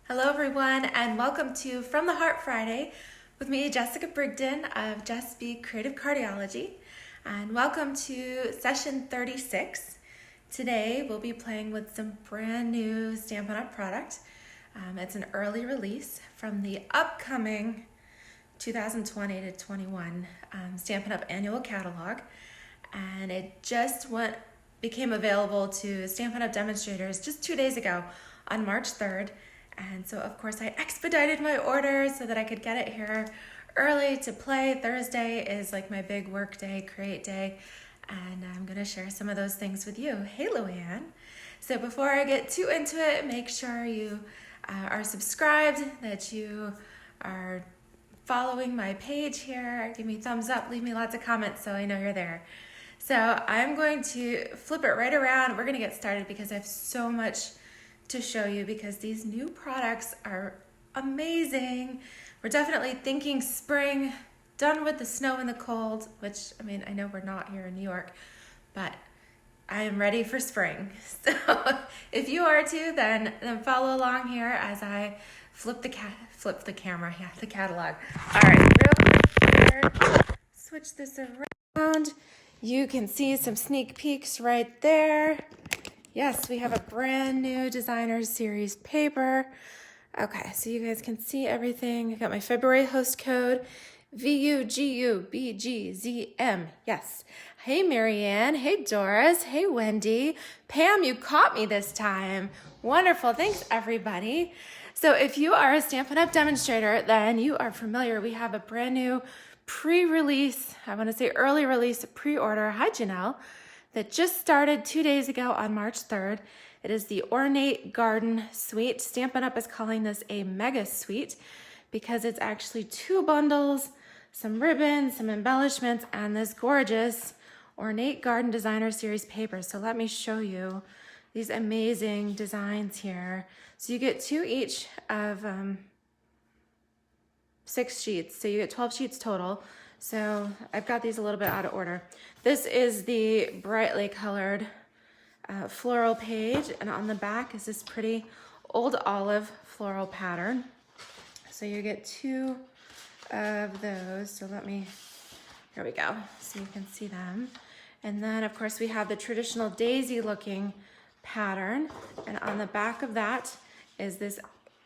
Hello everyone, and welcome to From the Heart Friday with me, Jessica Brigden of Just Be Creative Cardiology, and welcome to session 36. Today we'll be playing with some brand new Stampin' Up! Product. It's an early release from the upcoming 2020 to 21 Stampin' Up! Annual Catalog, and it just became available to Stampin' Up! Demonstrators just 2 days ago on March 3rd. And so, of course, I expedited my order so that I could get it here early to play. Thursday is like my big work day, create day, and I'm going to share some of those things with you. Hey, Luann. So before I get too into it, make sure you are subscribed, that you are following my page here. Give me a thumbs up, leave me lots of comments so I know you're there. So I'm going to flip it right around. We're going to get started because I have so much to show you because these new products are amazing. We're definitely thinking spring, done with the snow and the cold, which, I mean, I know we're not here in New York, but I am ready for spring. So if you are too, then follow along here as I flip the camera, the catalog. All right, real quick here, switch this around. You can see some sneak peeks right there. Yes, we have a brand new Designer Series paper. Okay, so you guys can see everything. I got my February host code, VUGUBGZM. Yes. Hey, Marianne. Hey, Doris. Hey, Wendy. Pam, you caught me this time. Wonderful. Thanks, everybody. So if you are a Stampin' Up! Demonstrator, then you are familiar. We have a brand new pre-release, I want to say early release pre-order. Hi, Janelle. That just started 2 days ago on March 3rd. It is the Ornate Garden Suite. Stampin' Up! Is calling this a mega suite because it's actually 2 bundles, some ribbons, some embellishments, and this gorgeous Ornate Garden Designer Series paper. So let me show you these amazing designs here. So you get 2 each of 6 sheets. So you get 12 sheets total. So I've got these a little bit out of order. This is the brightly colored floral page, and on the back is this pretty old olive floral pattern. So you get 2 of those. So here we go, so you can see them. And then of course we have the traditional daisy looking pattern, and on the back of that is this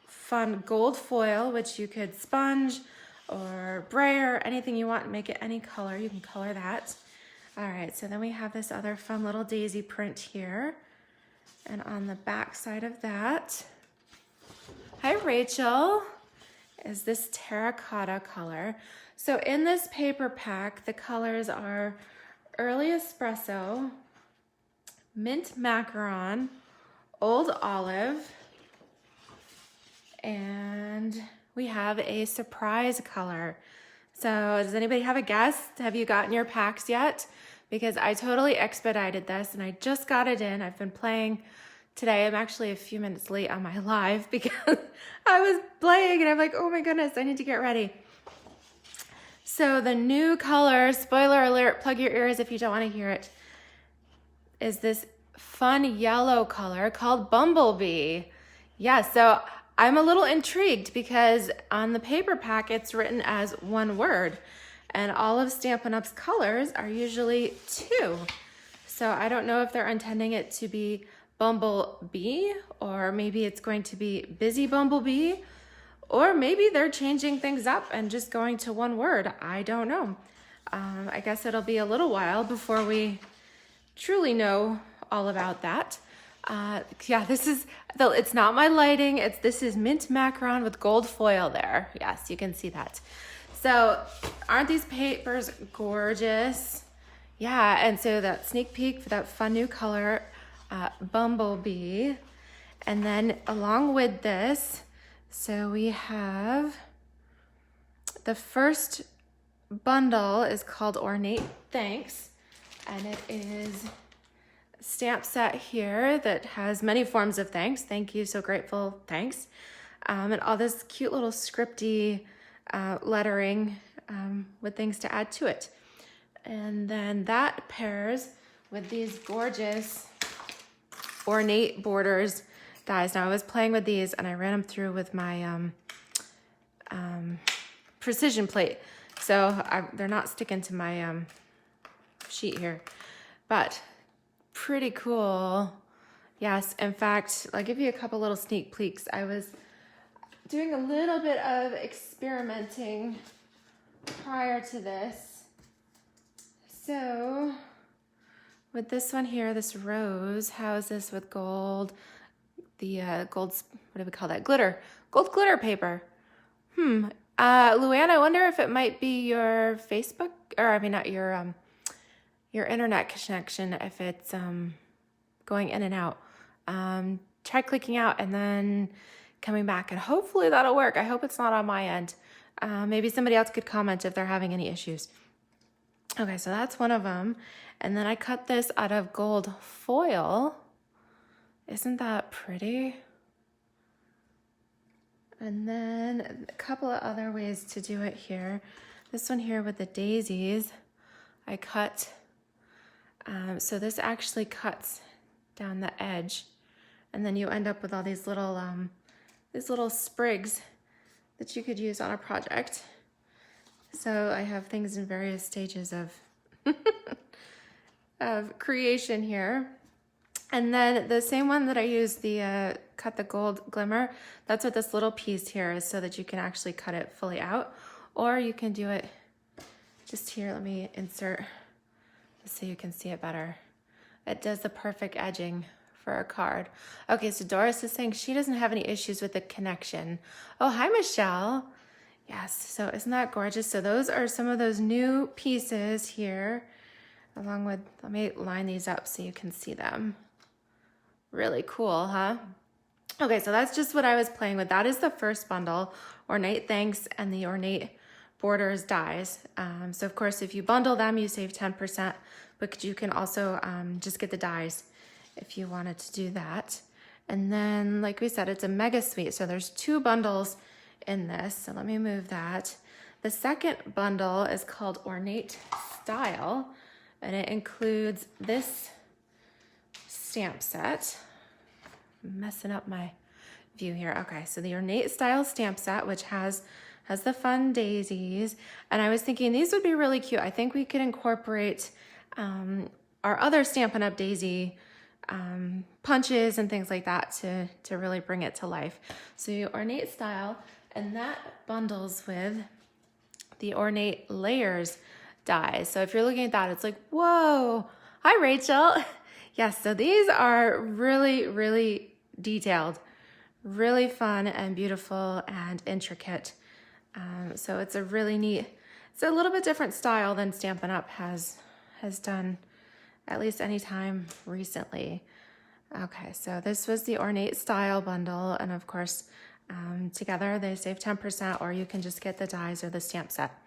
fun gold foil, which you could sponge or brayer, anything you want, make it any color, you can color that. All right, so then we have this other fun little daisy print here. And on the back side of that, hi Rachel, is this terracotta color. So in this paper pack, the colors are early espresso, mint macaron, old olive, and we have a surprise color. So does anybody have a guess? Have you gotten your packs yet? Because I totally expedited this and I just got it in. I've been playing today. I'm actually a few minutes late on my live because I was playing and I'm like, oh my goodness, I need to get ready. So the new color, spoiler alert, plug your ears if you don't want to hear it, is this fun yellow color called Bumblebee. Yeah, so I'm a little intrigued because on the paper pack it's written as 1 word, and all of Stampin' Up's colors are usually 2. So I don't know if they're intending it to be Bumblebee, or maybe it's going to be Busy Bumblebee, or maybe they're changing things up and just going to 1 word. I don't know. I guess it'll be a little while before we truly know all about that. Yeah, it's not my lighting. This is mint macaron with gold foil there. Yes, you can see that. So aren't these papers gorgeous? Yeah, and so that sneak peek for that fun new color, Bumblebee. And then along with this, so we have the first bundle is called Ornate Thanks, and it is stamp set here that has many forms of thanks. Thank you, so grateful, thanks. And all this cute little scripty lettering with things to add to it. And then that pairs with these gorgeous ornate borders dies. Now I was playing with these and I ran them through with my precision plate. So they're not sticking to my sheet here, but pretty cool. Yes, in fact, I'll give you a couple little sneak peeks. I was doing a little bit of experimenting prior to this. So with this one here, this rose, how is this with gold? The gold, what do we call that? Glitter, gold glitter paper. Luann, I wonder if it might be your Facebook, or I mean, not your internet connection, if it's going in and out. Try clicking out and then coming back, and hopefully that'll work. I hope it's not on my end. Maybe somebody else could comment if they're having any issues. Okay, so that's one of them. And then I cut this out of gold foil. Isn't that pretty? And then a couple of other ways to do it here. This one here with the daisies, I cut, so this actually cuts down the edge, and then you end up with all these little sprigs that you could use on a project. So I have things in various stages of of creation here. And then the same one that I used, the cut the gold glimmer, that's what this little piece here is, so that you can actually cut it fully out, or you can do it just here. Let me insert just so you can see it better. It does the perfect edging for a card. Okay, so Doris is saying she doesn't have any issues with the connection. Oh, hi, Michelle. Yes, so isn't that gorgeous? So those are some of those new pieces here, along with, let me line these up so you can see them. Really cool, huh? Okay, so that's just what I was playing with. That is the first bundle, Ornate Thanks and the Ornate Borders dies. So of course, if you bundle them, you save 10%, but you can also just get the dies if you wanted to do that. And then, like we said, it's a mega suite. So there's 2 bundles in this. So let me move that. The second bundle is called Ornate Style, and it includes this stamp set. I'm messing up my view here. Okay, so the Ornate Style stamp set, which has the fun daisies. And I was thinking these would be really cute. I think we could incorporate our other Stampin' Up! Daisy punches and things like that to really bring it to life. So Ornate Style, and that bundles with the Ornate Layers dies. So if you're looking at that, it's like, whoa. Hi, Rachel. Yes, so these are really, really detailed, really fun and beautiful and intricate. So it's a really neat, it's a little bit different style than Stampin' Up! has done, at least any time recently. Okay, so this was the Ornate Style bundle, and of course, together they save 10%, or you can just get the dies or the stamp set.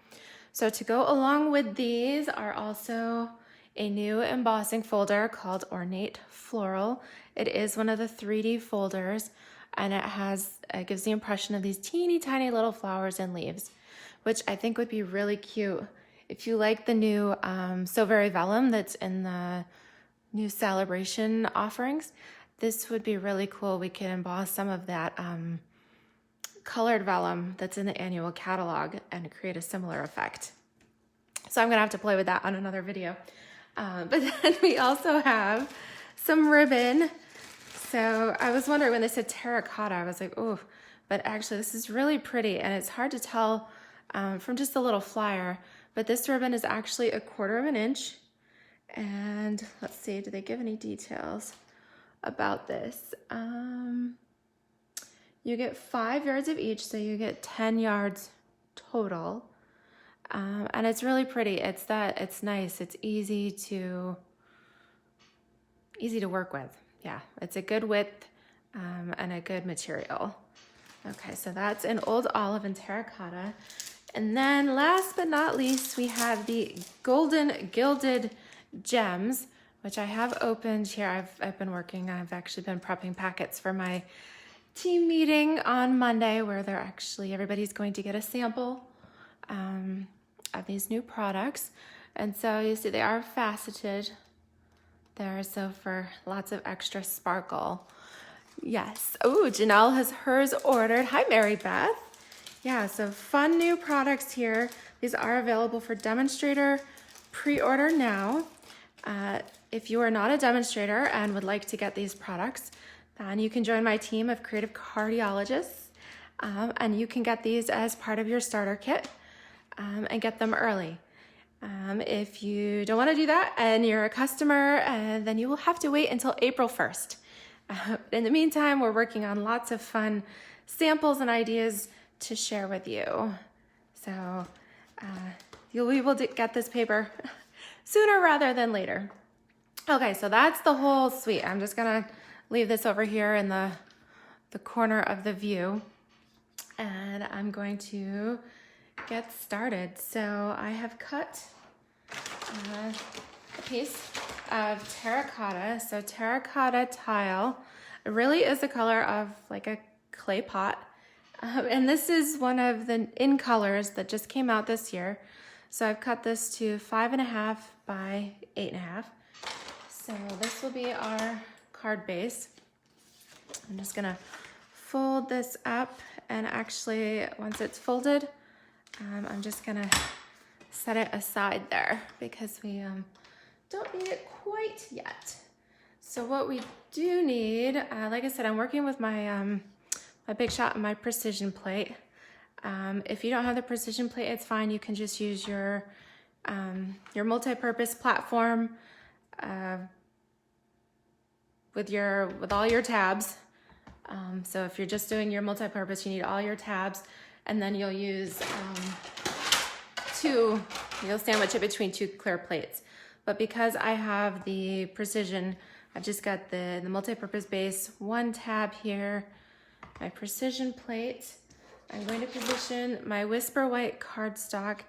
So to go along with these are also a new embossing folder called Ornate Floral. It is one of the 3D folders, and it gives the impression of these teeny tiny little flowers and leaves, which I think would be really cute. If you like the new So Very Vellum that's in the new Sale A Bration offerings, this would be really cool. We could emboss some of that colored vellum that's in the annual catalog and create a similar effect. So I'm gonna have to play with that on another video. But then we also have some ribbon. So I was wondering when they said terracotta, I was like, oh, but actually this is really pretty, and it's hard to tell from just a little flyer, but this ribbon is actually 1/4 inch. And let's see, do they give any details about this? You get 5 yards of each, so you get 10 yards total. And it's really pretty. It's nice. It's easy to work with. Yeah, it's a good width and a good material. Okay, so that's an old olive and terracotta. And then last but not least, we have the golden Gilded Gems, which I have opened here. I've been working. I've actually been prepping packets for my team meeting on Monday, where everybody's going to get a sample of these new products. And so you see they are faceted there, so for lots of extra sparkle. Yes. Oh, Janelle has hers ordered. Hi, Mary Beth. Yeah, so fun new products here. These are available for demonstrator pre-order now. If you are not a demonstrator and would like to get these products, then you can join my team of creative cardiologists, and you can get these as part of your starter kit and get them early. If you don't want to do that and you're a customer, then you will have to wait until April 1st. In the meantime, we're working on lots of fun samples and ideas to share with you. So you'll be able to get this paper sooner rather than later. Okay, so that's the whole suite. I'm just gonna leave this over here in the corner of the view, and I'm going to get started. So I have cut a piece of terracotta. So terracotta tile really is the color of like a clay pot. And this is one of the in colors that just came out this year. So I've cut this to 5.5 by 8.5. So this will be our card base. I'm just gonna fold this up, and actually once it's folded, I'm just gonna set it aside there because we don't need it quite yet. So what we do need, like I said, I'm working with my my Big Shot and my precision plate. If you don't have the precision plate, it's fine. You can just use your multi-purpose platform with all your tabs. So if you're just doing your multi-purpose, you need all your tabs, and then you'll use you'll sandwich it between two clear plates. But because I have the precision, I've just got the multi-purpose base, one tab here, my precision plate. I'm going to position my Whisper White cardstock,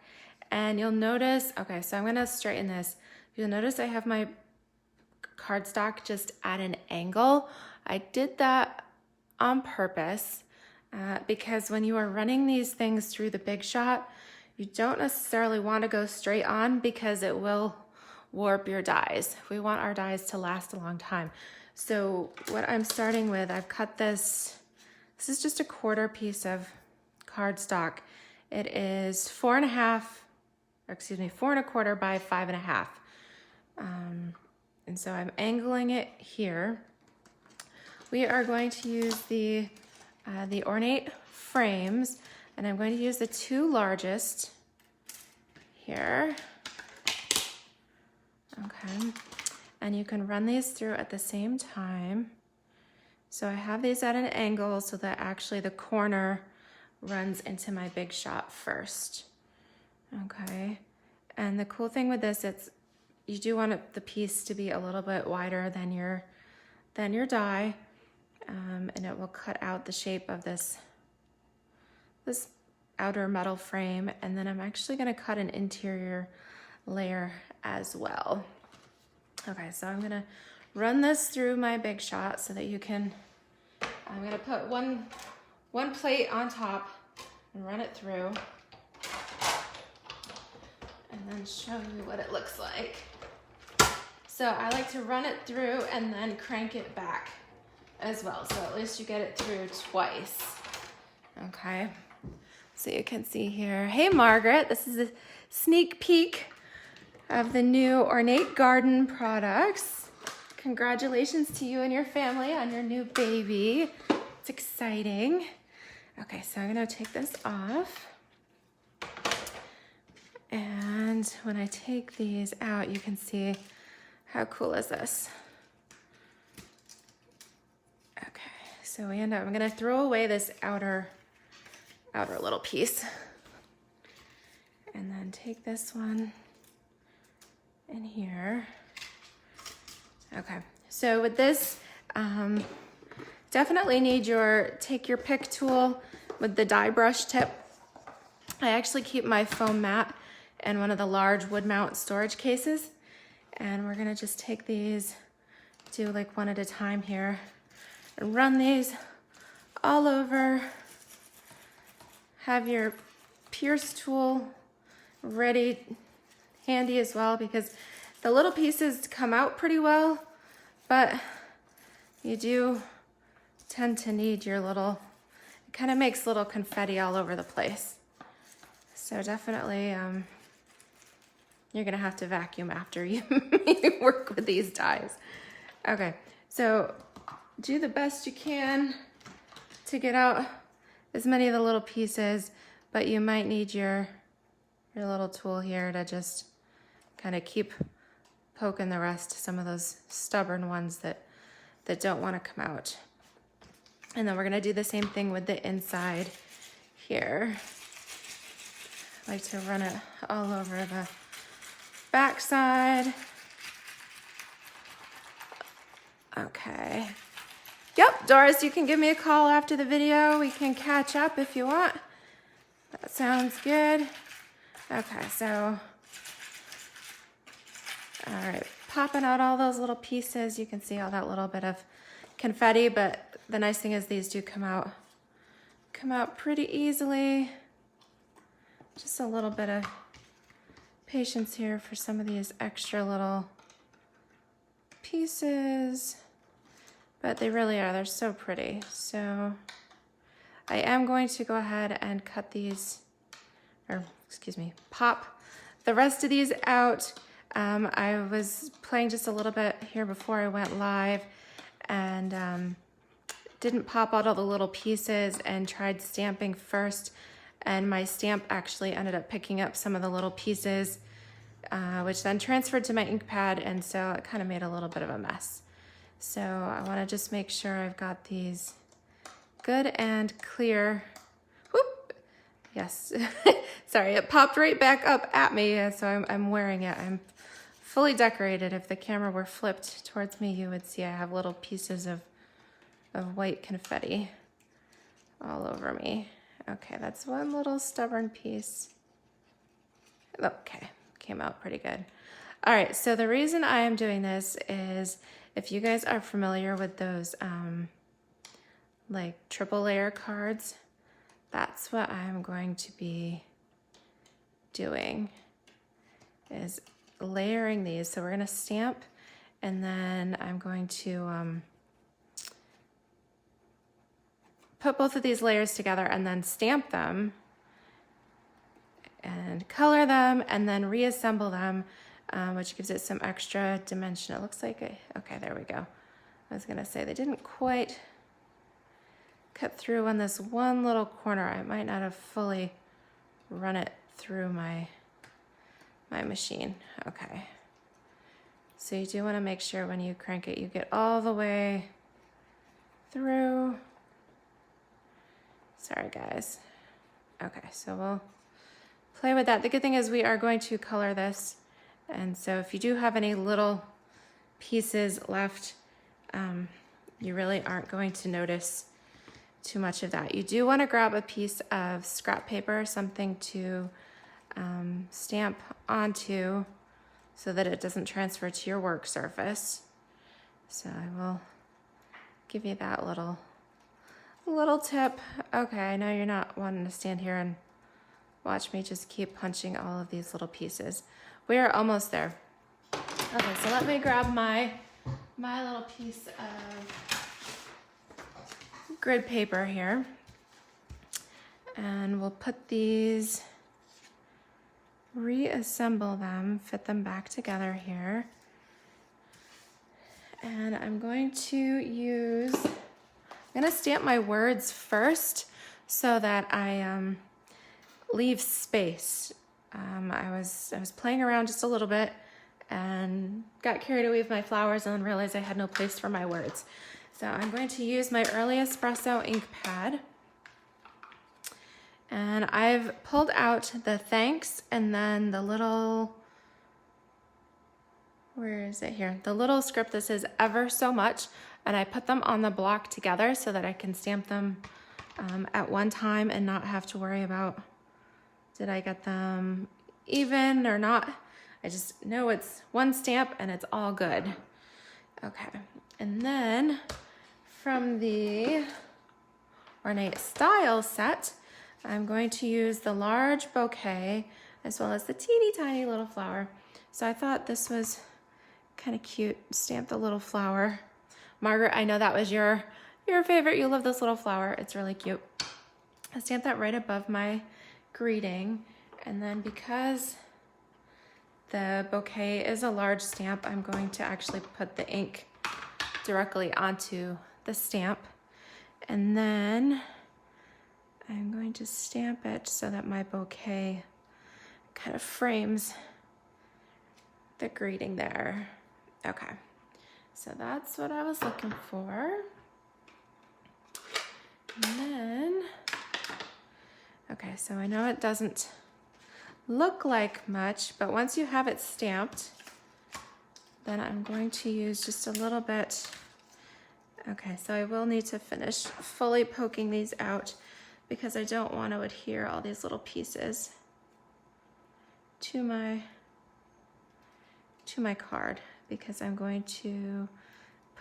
and you'll notice, okay, so I'm gonna straighten this. You'll notice I have my cardstock just at an angle. I did that on purpose because when you are running these things through the Big Shot, you don't necessarily want to go straight on because it will warp your dies. We want our dies to last a long time. So what I'm starting with, I've cut this is just a quarter piece of cardstock. It is 4.25 by 5.5. And so I'm angling it here. We are going to use the Ornate frames, and I'm going to use the two largest here. Okay, and you can run these through at the same time. So I have these at an angle so that actually the corner runs into my Big Shot first. Okay, and the cool thing with this, you do want the piece to be a little bit wider than your die, and it will cut out the shape of this outer metal frame. And then I'm actually going to cut an interior layer as well. Okay, so I'm going to run this through my Big Shot so that you can, I'm going to put one plate on top and run it through, and then show you what it looks like. So I like to run it through and then crank it back as well, so at least you get it through twice. Okay, so you can see here. Hey Margaret, this is a sneak peek of the new Ornate Garden products. Congratulations to you and your family on your new baby. It's exciting. Okay, so I'm gonna take this off. And when I take these out, you can see, how cool is this? Okay, so I'm gonna throw away this outer little piece, and then take this one in here. Okay, so with this, definitely need take your pick tool with the die brush tip. I actually keep my foam mat in one of the large wood mount storage cases, and we're gonna just take these, do like one at a time here, and run these all over. Have your pierce tool ready, handy as well, because the little pieces come out pretty well, but you do tend to need your little, it kind of makes little confetti all over the place. So definitely, you're gonna have to vacuum after you, you work with these dies. Okay, so do the best you can to get out as many of the little pieces, but you might need your little tool here to just kind of keep poking the rest, some of those stubborn ones that don't want to come out. And then we're gonna do the same thing with the inside here. I like to run it all over the back side. Okay. Yep, Doris, you can give me a call after the video. We can catch up if you want. That sounds good. Okay, so, all right, popping out all those little pieces. You can see all that little bit of confetti, but the nice thing is these do come out pretty easily. Just a little bit of patience here for some of these extra little pieces, but they really are, they're so pretty. So I am going to go ahead and cut these, or excuse me, pop the rest of these out. I was playing just a little bit here before I went live and didn't pop out all the little pieces and tried stamping first, and my stamp actually ended up picking up some of the little pieces, which then transferred to my ink pad, and so it kind of made a little bit of a mess. So I want to just make sure I've got these good and clear. Whoop! Yes. Sorry, it popped right back up at me, so I'm wearing it. I'm fully decorated. If the camera were flipped towards me, you would see I have little pieces of white confetti all over me. Okay, that's one little stubborn piece. Okay, came out pretty good. All right, so the reason I am doing this is if you guys are familiar with those like triple layer cards, that's what I'm going to be doing, is layering these. So we're gonna stamp, and then I'm going to put both of these layers together and then stamp them and color them and then reassemble them, which gives it some extra dimension. It looks like, okay, there we go. I was gonna say they didn't quite cut through on this one little corner. I might not have fully run it through my machine. Okay. So you do wanna make sure when you crank it, you get all the way through. Sorry guys. Okay, so we'll play with that. The good thing is we are going to color this, and so if you do have any little pieces left, you really aren't going to notice too much of that. You do want to grab a piece of scrap paper, something to stamp onto so that it doesn't transfer to your work surface. So I will give you that little tip. Okay, I know you're not wanting to stand here and watch me just keep punching all of these little pieces. We are almost there. Okay, so let me grab my little piece of grid paper here, and we'll put these, reassemble them, fit them back together here. And I'm going to I'm gonna stamp my words first so that I leave space. I was playing around just a little bit and got carried away with my flowers and then realized I had no place for my words. So I'm going to use my Early Espresso ink pad. And I've pulled out the thanks and then the little, where is it here? The little script that says ever so much. And I put them on the block together so that I can stamp them at one time and not have to worry about, did I get them even or not? I just know it's one stamp and it's all good. Okay, and then from the Ornate Style set, I'm going to use the large bouquet as well as the teeny tiny little flower. So I thought this was kind of cute, stamp the little flower. Margaret, I know that was your your favorite. You love this little flower. It's really cute. I stamp that right above my greeting. And then because the bouquet is a large stamp, I'm going to actually put the ink directly onto the stamp. And then I'm going to stamp it so that my bouquet kind of frames the greeting there. Okay, so that's what I was looking for. And then, okay, so I know it doesn't look like much, but once you have it stamped, then I'm going to use just a little bit. Okay, so I will need to finish fully poking these out because I don't want to adhere all these little pieces to my card, because I'm going to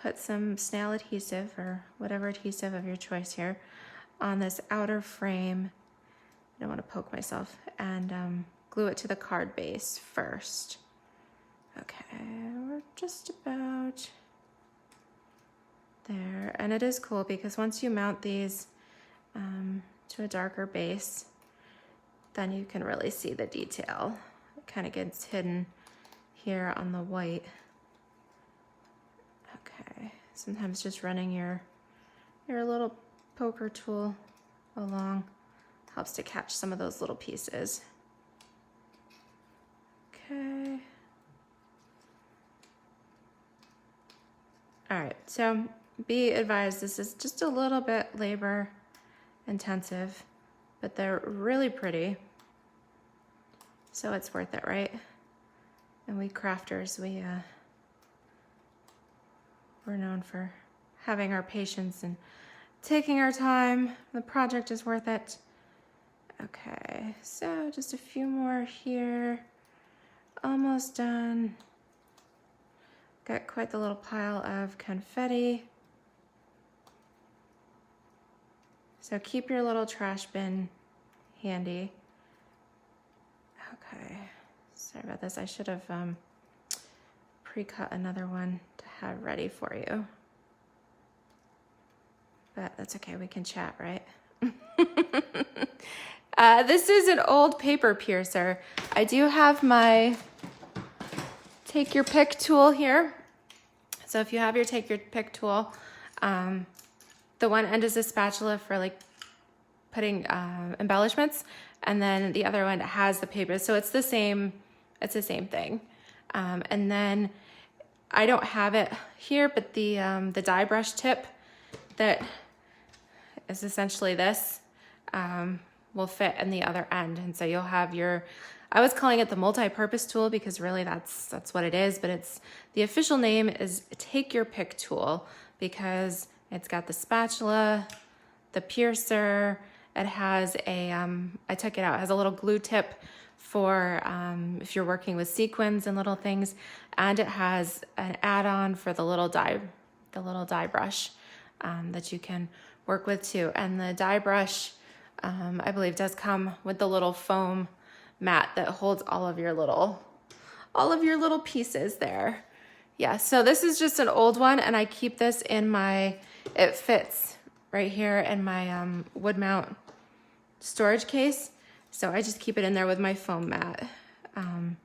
put some snail adhesive or whatever adhesive of your choice here on this outer frame. I don't want to poke myself, and glue it to the card base first. Okay, we're just about there. And it is cool because once you mount these to a darker base, then you can really see the detail. It kind of gets hidden here on the white. Okay, sometimes just running your little poker tool along helps to catch some of those little pieces. Okay. All right, so be advised, this is just a little bit labor intensive, but they're really pretty. So it's worth it, right? And we crafters, we're known for having our patience and taking our time. The project is worth it. Okay, so just a few more here. Almost done. Got quite the little pile of confetti. So keep your little trash bin handy. Okay, sorry about this. I should have pre-cut another one to have ready for you. But that's okay, we can chat, right? This is an old paper piercer. I do have my take your pick tool here. So if you have your take your pick tool, the one end is a spatula for like putting embellishments, and then the other one has the paper. So it's the same thing. And then I don't have it here, but the die brush tip that is essentially this will fit in the other end. And so you'll have your, I was calling it the multi-purpose tool because really that's what it is, but it's, the official name is take your pick tool because it's got the spatula, the piercer, it has a, I took it out, it has a little glue tip for if you're working with sequins and little things, and it has an add-on for the little die brush that you can work with too. And the die brush, I believe, does come with the little foam mat that holds all of your little pieces there. Yeah, so this is just an old one, and I keep this in my, it fits right here in my wood mount storage case. So I just keep it in there with my foam mat, and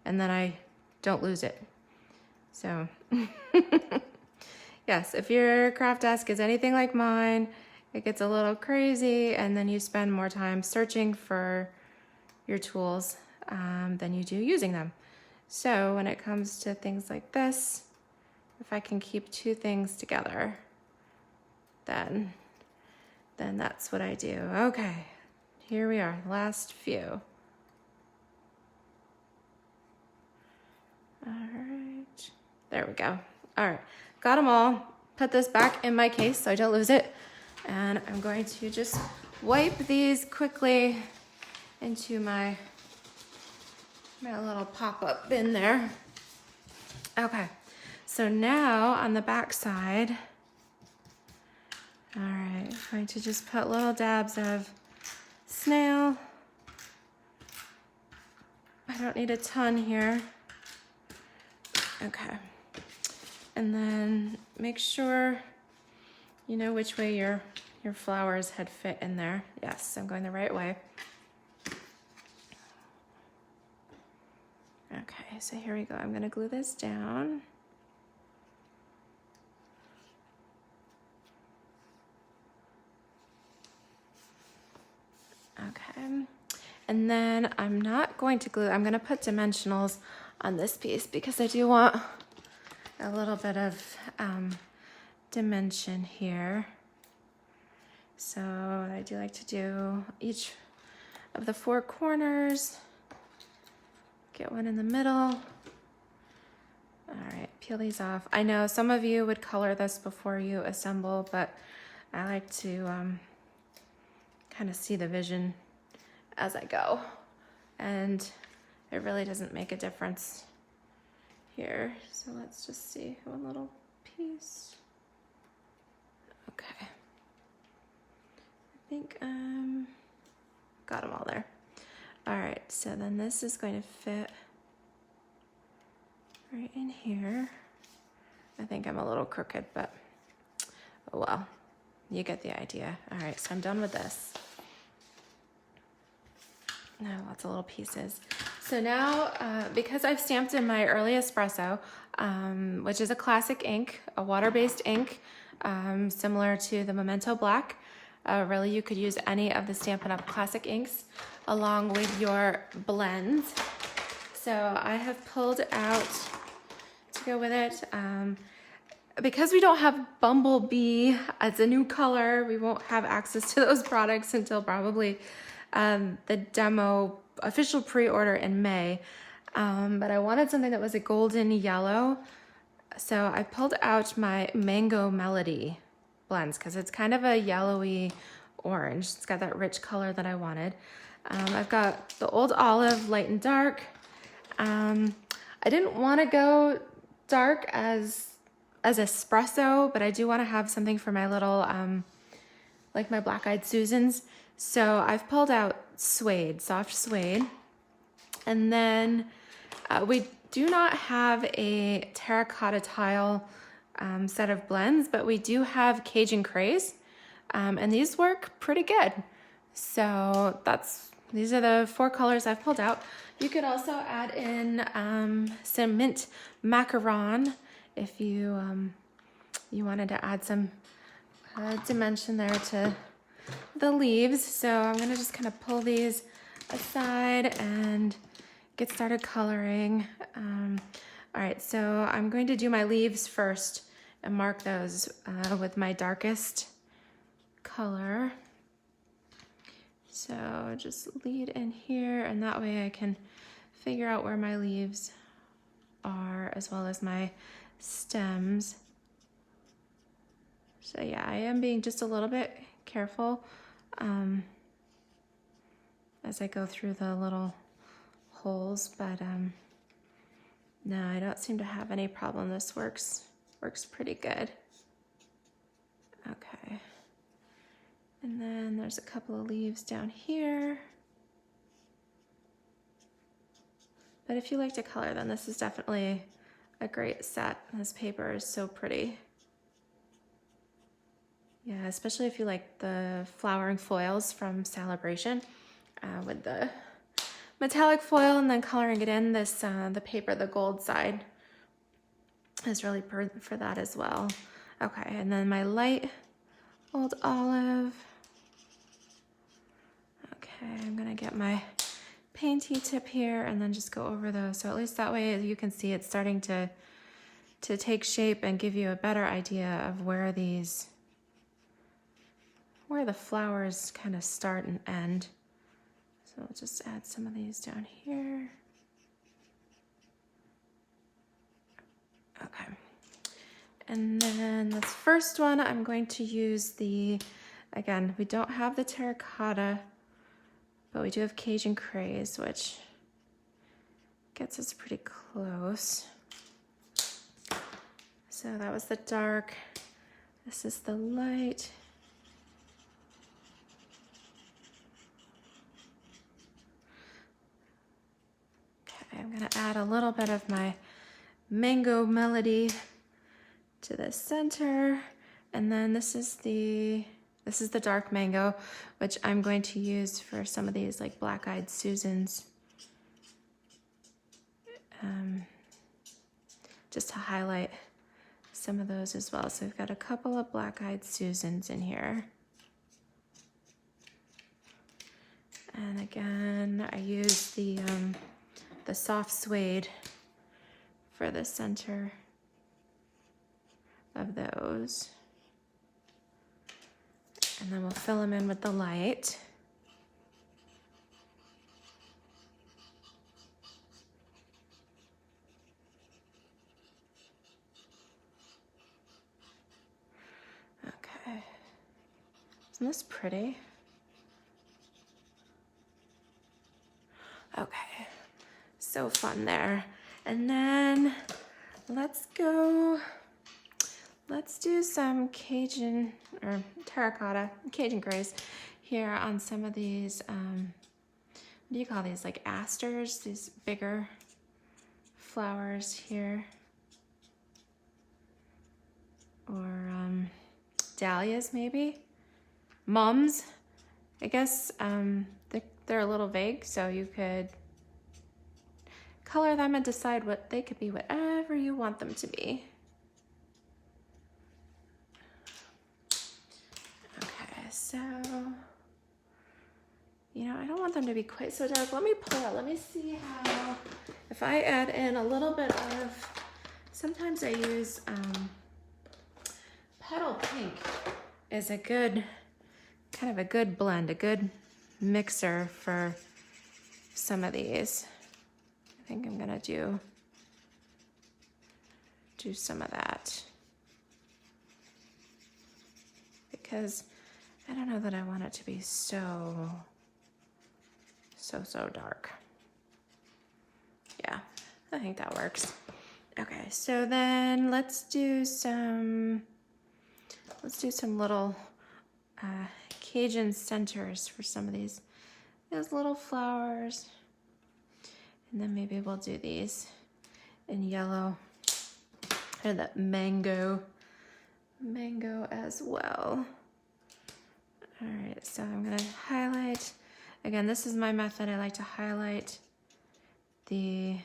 then I don't lose it. So yes, if your craft desk is anything like mine, it gets a little crazy, and then you spend more time searching for your tools than you do using them. So when it comes to things like this, if I can keep two things together, then that's what I do. Okay, here we are, last few. All right, there we go. All right, got them all. Put this back in my case so I don't lose it. And I'm going to just wipe these quickly into my little pop-up bin there. Okay, so now on the back side, all right, I'm going to just put little dabs of snail. I don't need a ton here. Okay, and then make sure You know which way your flowers had fit in there. Yes, I'm going the right way. Okay, so here we go. I'm gonna glue this down. Okay, and then I'm not going to glue, I'm gonna put dimensionals on this piece because I do want a little bit of dimension here. So I do like to do each of the 4 corners, get one in the middle. All right, peel these off. I know some of you would color this before you assemble, but I like to kind of see the vision as I go. And it really doesn't make a difference here. So let's just see one little piece. Okay. I think got them all there. All right, so then this is going to fit right in here. I think I'm a little crooked, but oh well, you get the idea. All right, so I'm done with this. Now lots of little pieces. So now, because I've stamped in my early espresso, which is a classic ink, a water-based ink, similar to the Memento Black. Really, you could use any of the Stampin' Up! Classic inks along with your blends. So I have pulled out, to go with it, because we don't have Bumblebee as a new color, we won't have access to those products until probably the demo official pre-order in May. But I wanted something that was a golden yellow. So I pulled out my Mango Melody blends because it's kind of a yellowy orange. It's got that rich color that I wanted. I've got the Old Olive light and dark. I didn't want to go dark as espresso, but I do want to have something for my little like my Black Eyed Susans. So I've pulled out suede, soft suede. And then we do not have a terracotta tile set of blends, but we do have Cajun Craze, and these work pretty good. So these are the 4 colors I've pulled out. You could also add in some mint macaron if you you wanted to add some dimension there to the leaves. So I'm gonna just kind of pull these aside and get started coloring. All right, so I'm going to do my leaves first and mark those with my darkest color. So just lead in here, and that way I can figure out where my leaves are as well as my stems. So yeah, I am being just a little bit careful as I go through the little holes, but no, I don't seem to have any problem. This works pretty good. Okay. And then there's a couple of leaves down here. But if you like to color, then this is definitely a great set. This paper is so pretty. Yeah, especially if you like the flowering foils from Sale A Bration with the metallic foil and then coloring it in. This the paper, the gold side, is really for that as well. Okay, and then my light Old Olive. Okay, I'm gonna get my painty tip here and then just go over those. So at least that way you can see it's starting to take shape and give you a better idea of where the flowers kind of start and end. So I'll just add some of these down here. Okay. And then this first one, I'm going to use again, we don't have the terracotta, but we do have Cajun Craze, which gets us pretty close. So that was the dark. This is the light. Okay, I'm gonna add a little bit of my Mango Melody to the center. And then this is the dark mango, which I'm going to use for some of these like Black-Eyed Susans. Just to highlight some of those as well. So we've got a couple of Black-Eyed Susans in here. And again, I use the soft suede for the center of those. And then we'll fill them in with the light. Okay. Isn't this pretty? Okay, so fun there. And then let's do some Cajun or terracotta, Cajun grays here on some of these, what do you call these, like asters, these bigger flowers here. Or dahlias maybe, mums. I guess they're a little vague, so you could color them and decide what they could be, whatever you want them to be. Okay, so, you know, I don't want them to be quite so dark. Let me pull out, let me see how, if I add in a little bit of, sometimes I use Petal Pink is a good, kind of a good blend, a good mixer for some of these. I think I'm gonna do some of that because I don't know that I want it to be so dark. Yeah, I think that works. Okay, so then let's do some little Cajun centers for some of these little flowers. And then maybe we'll do these in yellow, or that mango as well. All right, so I'm gonna highlight, again, this is my method. I like to highlight the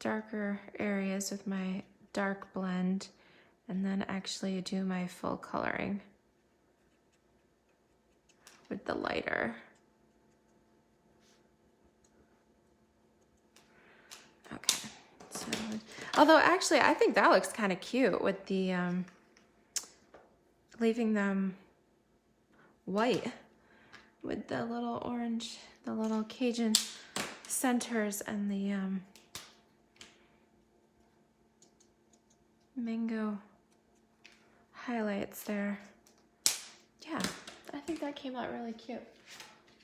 darker areas with my dark blend and then actually do my full coloring with the lighter. Okay, so, although actually I think that looks kind of cute with the, leaving them white with the little orange, the little Cajun centers and the mango highlights there. Yeah, I think that came out really cute.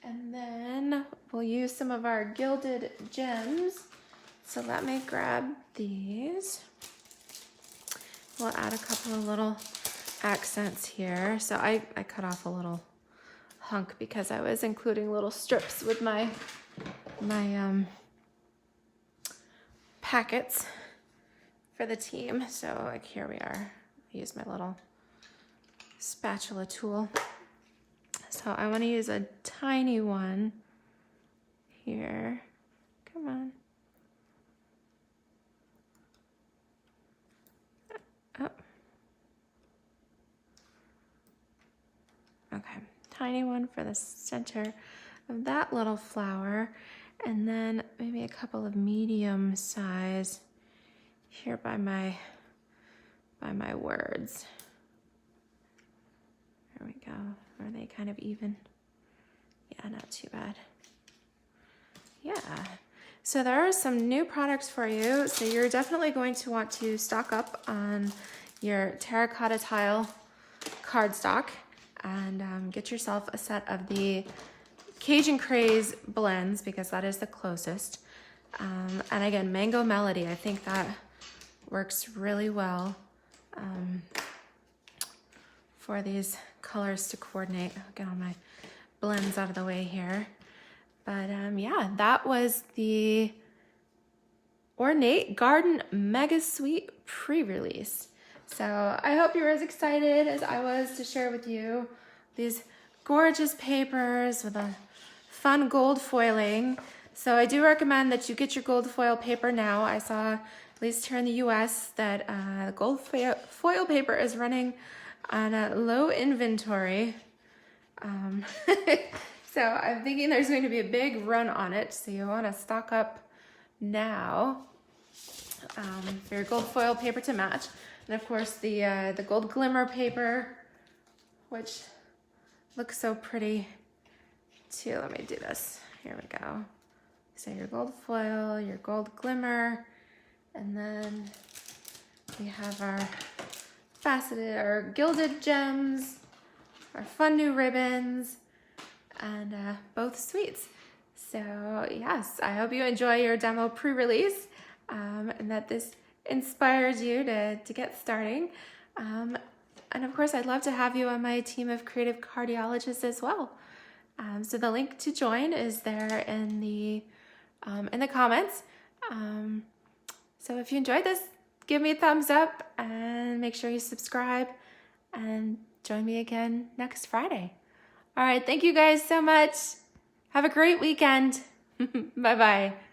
And then we'll use some of our Gilded Gems. So let me grab these. We'll add a couple of little accents here. So I cut off a little hunk because I was including little strips with my packets for the team. So like here we are. I use my little spatula tool. So I want to use a tiny one here. Come on. Oh. Okay, tiny one for the center of that little flower, and then maybe a couple of medium size here by my words. There we go. Are they kind of even? Yeah, not too bad. Yeah. So there are some new products for you. So you're definitely going to want to stock up on your terracotta tile cardstock and get yourself a set of the Cajun Craze blends because that is the closest. And again, Mango Melody, I think that works really well for these colors to coordinate. I'll get all my blends out of the way here. But yeah, that was the Ornate Garden Mega Sweet pre-release. So I hope you're as excited as I was to share with you these gorgeous papers with a fun gold foiling. So I do recommend that you get your gold foil paper now. I saw, at least here in the US, that the gold foil paper is running on a low inventory. So I'm thinking there's going to be a big run on it, so you want to stock up now for your gold foil paper to match. And of course the gold glimmer paper, which looks so pretty too. Let me do this. Here we go. So your gold foil, your gold glimmer, and then we have our faceted, our gilded gems, our fun new ribbons, and both sweets. So yes, I hope you enjoy your demo pre-release and that this inspires you to get starting. And of course, I'd love to have you on my team of creative cardiologists as well. So the link to join is there in the comments. So if you enjoyed this, give me a thumbs up and make sure you subscribe and join me again next Friday. All right, thank you guys so much. Have a great weekend. Bye-bye.